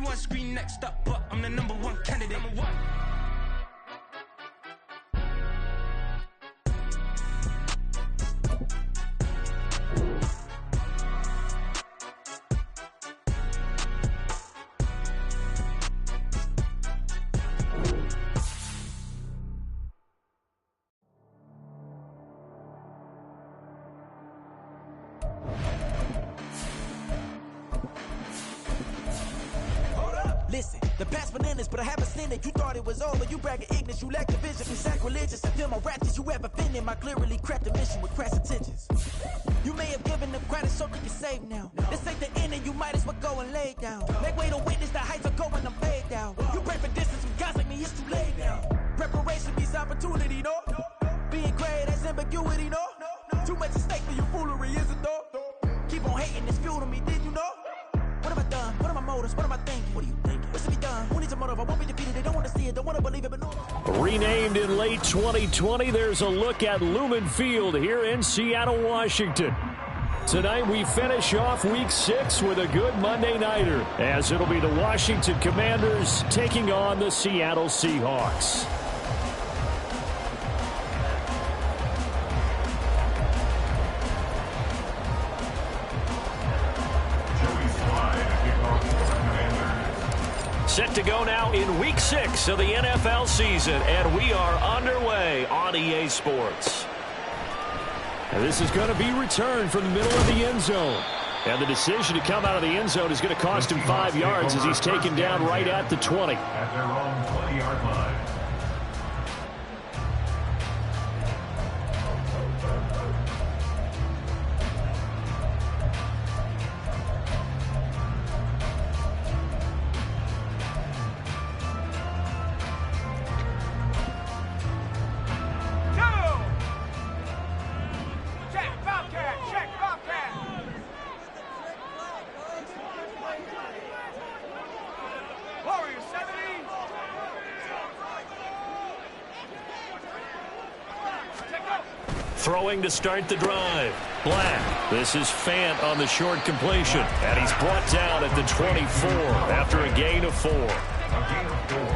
Everyone scream next up, but I'm the number one candidate. Number one. Listen, the past bananas, but I haven't seen it. You thought it was over, you bragging ignorance, you lack the vision, you sacrilegious. I feel my raptors, you have offended my clearly crafted mission with crass intentions. You may have given them credit so they can save now. This ain't the end and you might as well go and lay down. Make way to witness the heights are going, I'm fade down. You pray for distance with guys like me, it's too late now. Preparation means opportunity, no? Being great has ambiguity, no? Too much at stake for your foolery, is it though? Keep on hating, it's fuel to me, did you know? What have I done? What are my motives? What am I thinking? What are you thinking? What's to be done? Who needs a motive? I won't be defeated. They don't want to see it. Don't want to believe it, but no. Renamed in late 2020, there's a look at Lumen Field here in Seattle, Washington. Tonight we finish off Week 6 with a good Monday nighter, as it'll be the Washington Commanders taking on the Seattle Seahawks. Set to go now in Week 6 of the NFL season, and we are underway on EA Sports. And this is going to be returned from the middle of the end zone. And the decision to come out of the end zone is going to cost him 5 yards as he's taken down right at the 20. At their own 20-yard line. Throwing to start the drive. Black. This is Fant on the short completion. And he's brought down at the 24 after a gain of 4.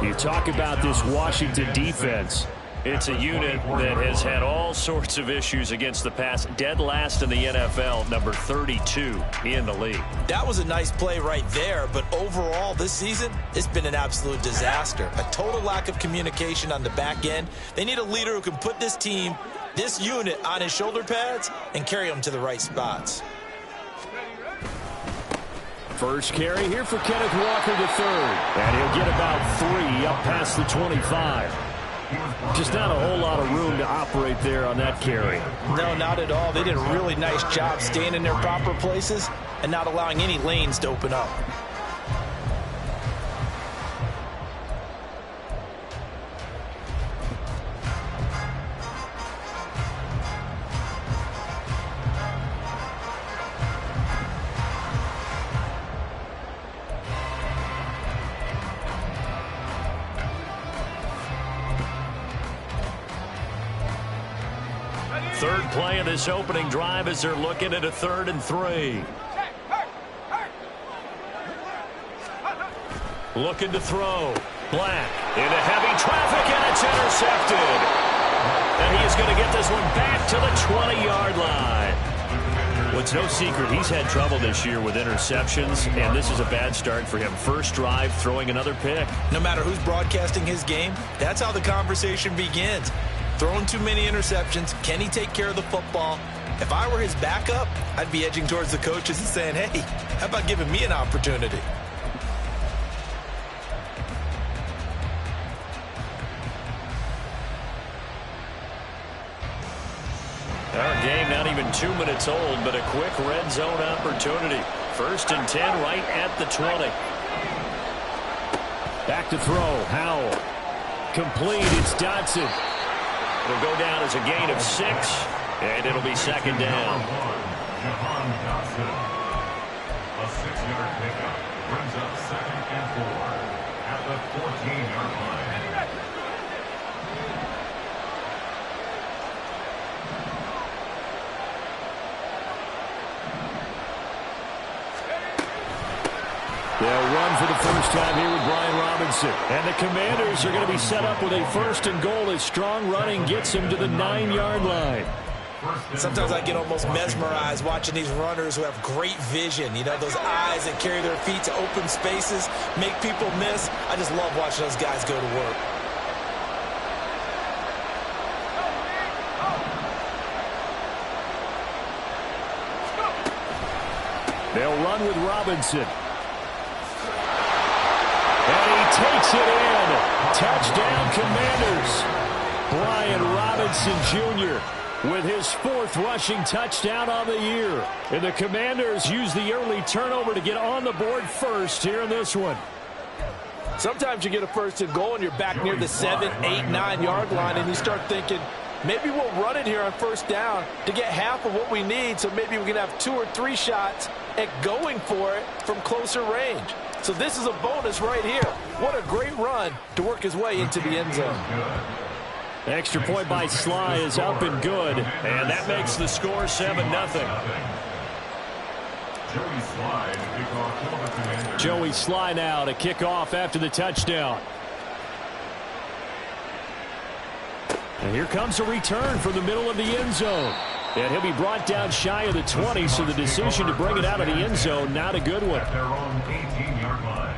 You talk about this Washington defense. It's a unit that has had all sorts of issues against the pass. Dead last in the NFL, number 32 in the league. That was a nice play right there, but overall this season, it's been an absolute disaster. A total lack of communication on the back end. They need a leader who can put this team, this unit, on his shoulder pads and carry them to the right spots. First carry here for Kenneth Walker III. And he'll get about 3 up past the 25. Just not a whole lot of room to operate there on that carry. No, not at all. They did a really nice job staying in their proper places and not allowing any lanes to open up. Third play of this opening drive as they're looking at a 3rd and 3. Looking to throw. Black into heavy traffic, and it's intercepted. And he is going to get this one back to the 20-yard line. Well, it's no secret he's had trouble this year with interceptions, and this is a bad start for him. First drive, throwing another pick. No matter who's broadcasting his game, that's how the conversation begins. Throwing too many interceptions. Can he take care of the football? If I were his backup, I'd be edging towards the coaches and saying, hey, how about giving me an opportunity? Our game not even 2 minutes old, but a quick red zone opportunity. 1st and 10 right at the 20. Back to throw. Howell. Complete. It's Dotson. It'll go down as a gain of 6, and it'll be 2nd down. A 6-yard pickup brings up 2nd and 4 at the 14-yard line. Yeah, They'll run for the first time here with Brian Robinson. And the Commanders are going to be set up with a 1st and goal as strong running gets them to the 9-yard line. Sometimes I get almost mesmerized watching these runners who have great vision. You know, those eyes that carry their feet to open spaces, make people miss. I just love watching those guys go to work. They'll run with Robinson. And he takes it in. Touchdown, Commanders. Brian Robinson Jr. with his 4th rushing touchdown on the year. And the Commanders use the early turnover to get on the board first here in this one. Sometimes you get a 1st and goal and you're back near the 7, 8, 9-yard line, and you start thinking, maybe we'll run it here on 1st down to get half of what we need, so maybe we can have 2 or 3 shots at going for it from closer range. So this is a bonus right here. What a great run to work his way into the end zone. Extra point by Sly is up and good, and that makes the score 7-0. Joey Sly now to kick off after the touchdown. And here comes a return from the middle of the end zone. And he'll be brought down shy of the 20, so the decision to bring it out of the end zone, not a good one. At their own 18-yard line.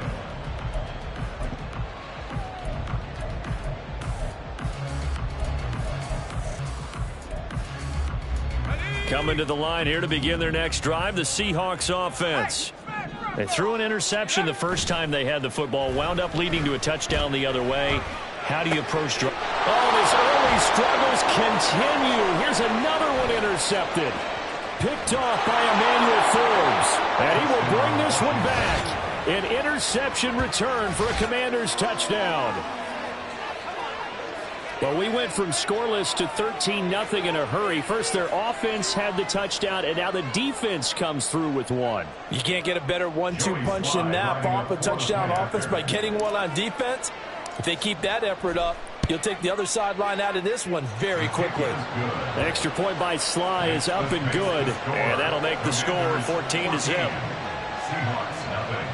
Coming to the line here to begin their next drive, the Seahawks offense. They threw an interception the first time they had the football, wound up leading to a touchdown the other way. How do you approach drive? Oh, his early struggles continue. Here's another one intercepted. Picked off by Emmanuel Forbes. And he will bring this one back. An interception return for a Commanders touchdown. Well, we went from scoreless to 13-0 in a hurry. First, their offense had the touchdown, and now the defense comes through with one. You can't get a better 1-2 punch than that. Off a touchdown offense by getting one on defense. If they keep that effort up, you'll take the other sideline out of this one very quickly. Extra point by Sly is up and good, and that'll make the score 14-0. Seahawks nothing.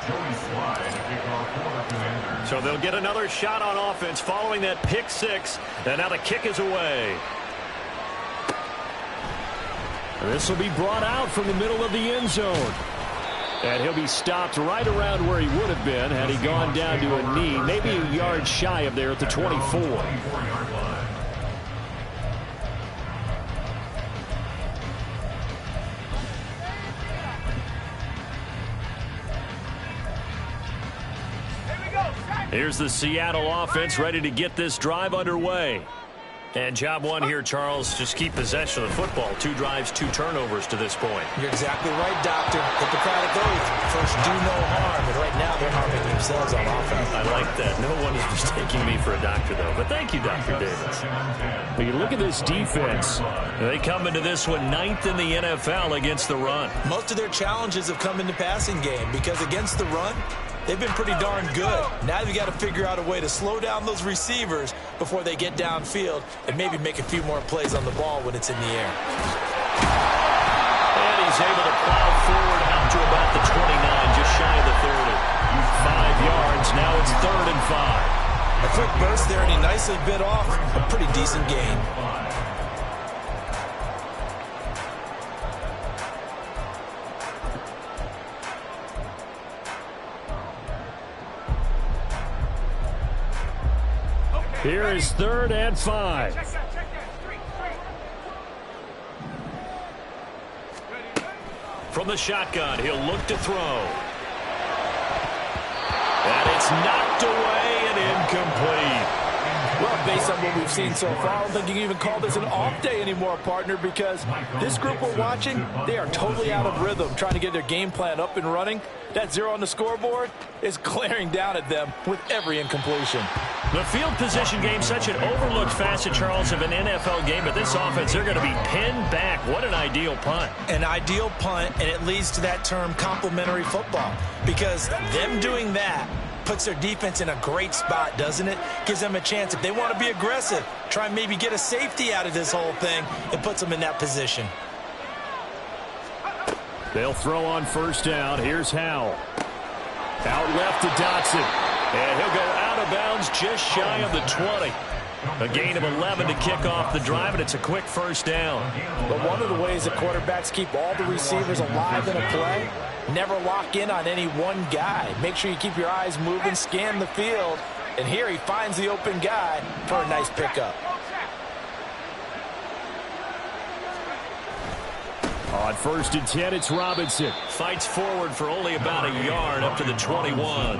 Joey Sly to kick off for the Commanders. So they'll get another shot on offense following that pick 6, and now the kick is away. This will be brought out from the middle of the end zone. And he'll be stopped right around where he would have been had he gone down to a knee, maybe a yard shy of there at the 24. Here's the Seattle offense ready to get this drive underway. And job one here, Charles, just keep possession of the football. 2 drives, 2 turnovers to this point. You're exactly right, Doctor. Hippocratic oath. First, do no harm. And right now, they're harming themselves on offense. I like that. No one is mistaking me for a doctor, though. But thank you, Dr. Davis. But you look at this defense. They come into this one 9th in the NFL against the run. Most of their challenges have come in the passing game because against the run, they've been pretty darn good. Now they've got to figure out a way to slow down those receivers before they get downfield and maybe make a few more plays on the ball when it's in the air. And he's able to plow forward out to about the 29, just shy of the 30. 5 yards, now it's 3rd and 5. A quick burst there, and he nicely bit off a pretty decent gain. Here is 3rd and 5. From the shotgun, he'll look to throw. And it's knocked away and incomplete. Well, based on what we've seen so far, I don't think you can even call this an off day anymore, partner, because this group we're watching, they are totally out of rhythm, trying to get their game plan up and running. That 0 on the scoreboard is glaring down at them with every incompletion. The field position game, such an overlooked facet, Charles, of an NFL game, but this offense, they're going to be pinned back. What an ideal punt. An ideal punt, and it leads to that term complementary football, because them doing that puts their defense in a great spot, doesn't it? Gives them a chance, if they want to be aggressive, try and maybe get a safety out of this whole thing, it puts them in that position. They'll throw on first down. Here's Howell. Out left to Dotson. And he'll go out of bounds just shy of the 20. A gain of 11 to kick off the drive, and it's a quick first down. But one of the ways that quarterbacks keep all the receivers alive in a play, never lock in on any one guy. Make sure you keep your eyes moving, scan the field. And here he finds the open guy for a nice pickup. On first and 10, it's Robinson. Fights forward for only about a yard up to the 21.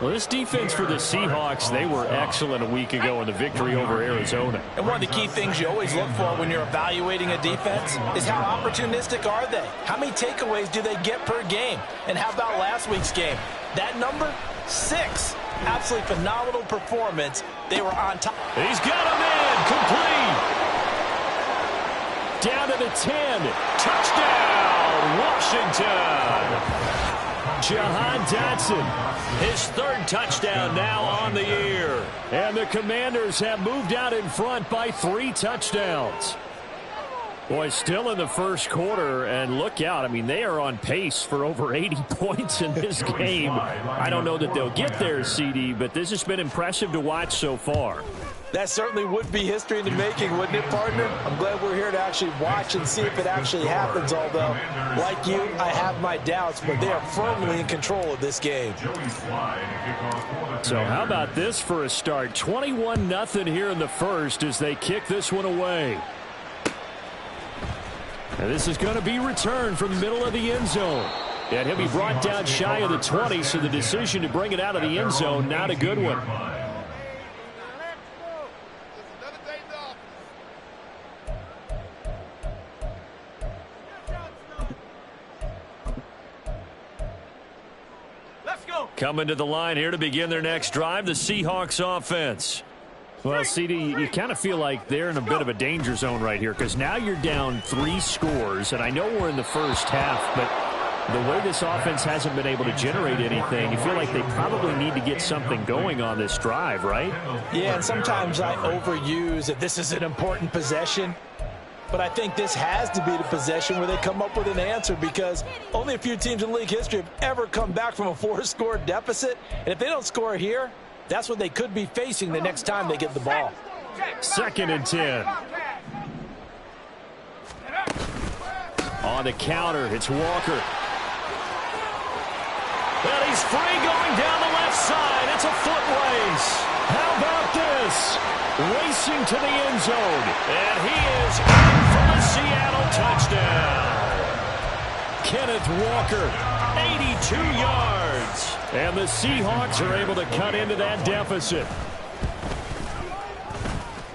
Well, this defense for the Seahawks, they were excellent a week ago in the victory over Arizona. And one of the key things you always look for when you're evaluating a defense is how opportunistic are they? How many takeaways do they get per game? And how about last week's game? That number, 6. Absolutely phenomenal performance. They were on top. He's got a man complete. Down to the 10. Touchdown, Washington. Jahan Dotson, his 3rd touchdown now on the year. And the Commanders have moved out in front by 3 touchdowns. Boy, still in the first quarter, and look out. I mean, they are on pace for over 80 points in this game. I don't know that they'll get there, CD, but this has been impressive to watch so far. That certainly would be history in the making, wouldn't it, partner? I'm glad we're here to actually watch and see if it actually happens, although, like you, I have my doubts, but they are firmly in control of this game. So how about this for a start? 21-0 here in the first as they kick this one away. And this is going to be returned from the middle of the end zone. And he'll be brought down shy of the 20, so the decision to bring it out of the end zone, not a good one. Coming to the line here to begin their next drive, the Seahawks offense. Well, CD, you kind of feel like they're in a bit of a danger zone right here because now you're down 3 scores, and I know we're in the first half, but the way this offense hasn't been able to generate anything, you feel like they probably need to get something going on this drive, right? Yeah, and sometimes I overuse that this is an important possession. But I think this has to be the possession where they come up with an answer because only a few teams in league history have ever come back from a 4-score deficit. And if they don't score here, that's what they could be facing the next time they get the ball. 2nd and 10. On the counter, it's Walker. Well, he's free going down the left side. It's a foot race. How about this? Racing to the end zone. And he is in for the Seattle touchdown. Kenneth Walker, 82 yards. And the Seahawks are able to cut into that deficit.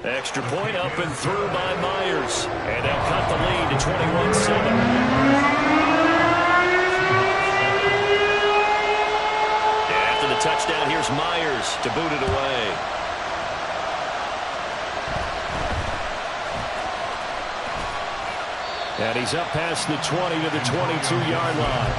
Extra point up and through by Myers. And they'll cut the lead to 21-7. After the touchdown, here's Myers to boot it away. And he's up past the 20 to the 22-yard line.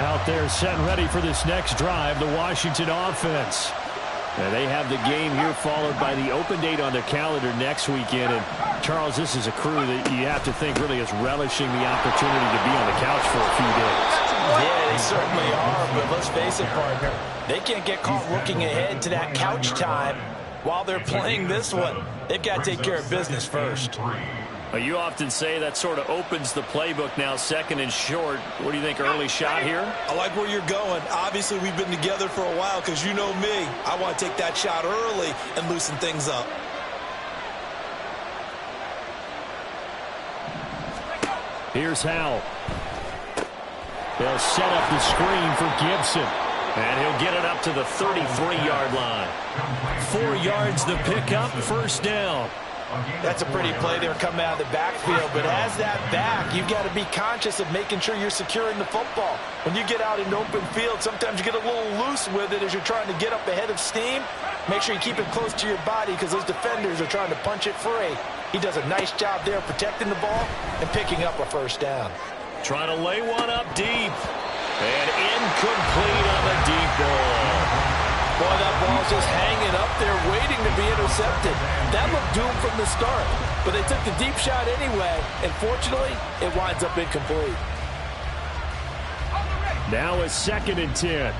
Out there set and ready for this next drive, the Washington offense. And they have the game here followed by the open date on their calendar next weekend. And, Charles, this is a crew that you have to think really is relishing the opportunity to be on the couch for a few days. Yeah, they certainly are, but let's face it, partner. They can't get caught looking ahead to that couch time while they're playing this one. They've got to take care of business first. Well, you often say that sort of opens the playbook now, 2nd and short. What do you think, early shot here? I like where you're going. Obviously, we've been together for a while because you know me. I want to take that shot early and loosen things up. Here's Howell. They'll set up the screen for Gibson. And he'll get it up to the 33-yard line. 4 yards the pickup, first down. That's a pretty play there coming out of the backfield. But as that back, you've got to be conscious of making sure you're securing the football. When you get out in open field, sometimes you get a little loose with it as you're trying to get up ahead of steam. Make sure you keep it close to your body because those defenders are trying to punch it free. He does a nice job there protecting the ball and picking up a first down. Trying to lay one up deep. And incomplete on the deep ball. Boy, that ball's just hanging up there, waiting to be intercepted. That looked doomed from the start. But they took the deep shot anyway, and fortunately, it winds up incomplete. Now a 2nd and 10.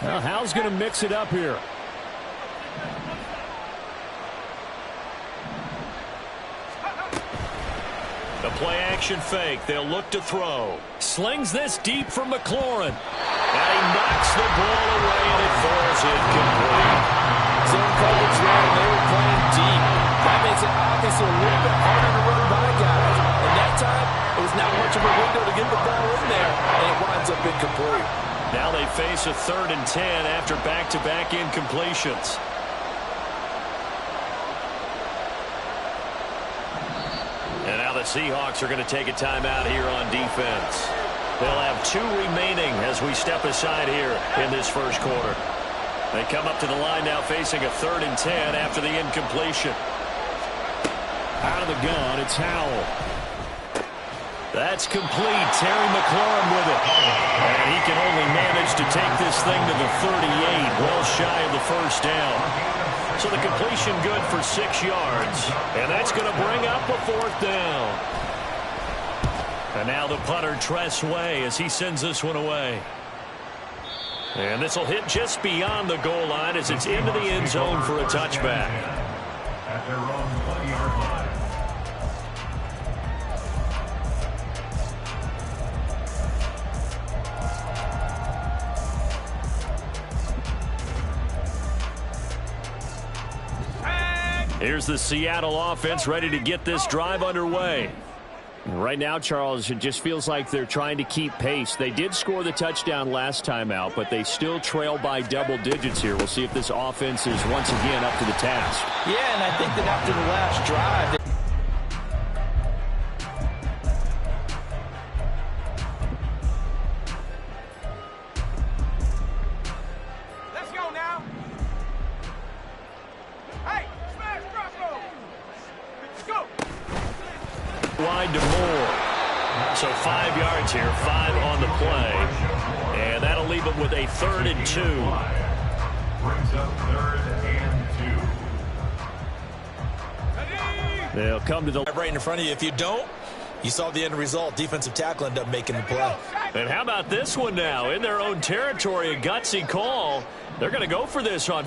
Well, Hal's going to mix it up here. The play action fake. They'll look to throw. Slings this deep from McLaurin. And he knocks the ball away, and it falls incomplete. Zone coverage there, and they were playing deep. That makes it obviously a little bit harder to run by guys. And that time, it was not much of a window to get the ball in there, and it winds up incomplete. Now they face a 3rd and 10 after back-to-back incompletions. And now the Seahawks are going to take a timeout here on defense. They'll have 2 remaining as we step aside here in this first quarter. They come up to the line now facing a 3rd and 10 after the incompletion. Out of the gun, it's Howell. That's complete. Terry McLaurin with it. And he can only manage to take this thing to the 38, well shy of the first down. So the completion good for 6 yards. And that's going to bring up a 4th down. And now the punter, Tress Way, as he sends this one away. And this will hit just beyond the goal line as it's into the end zone for a touchback. At their own 20-yard line. Here's the Seattle offense ready to get this drive underway. Right now, Charles, it just feels like they're trying to keep pace. They did score the touchdown last time out, but they still trail by double digits here. We'll see if this offense is once again up to the task. Yeah, and I think that after the last drive, Let's go now. Hey, smash Bravo. Let's go. Wide to Moore. So 5 yards here, 5 on the play. And that'll leave them with a 3rd and 2. Brings up 3rd and 2. They'll come to the... Right in front of you. If you don't, you saw the end result. Defensive tackle ended up making the play. And how about this one now? In their own territory, a gutsy call. They're going to go for this on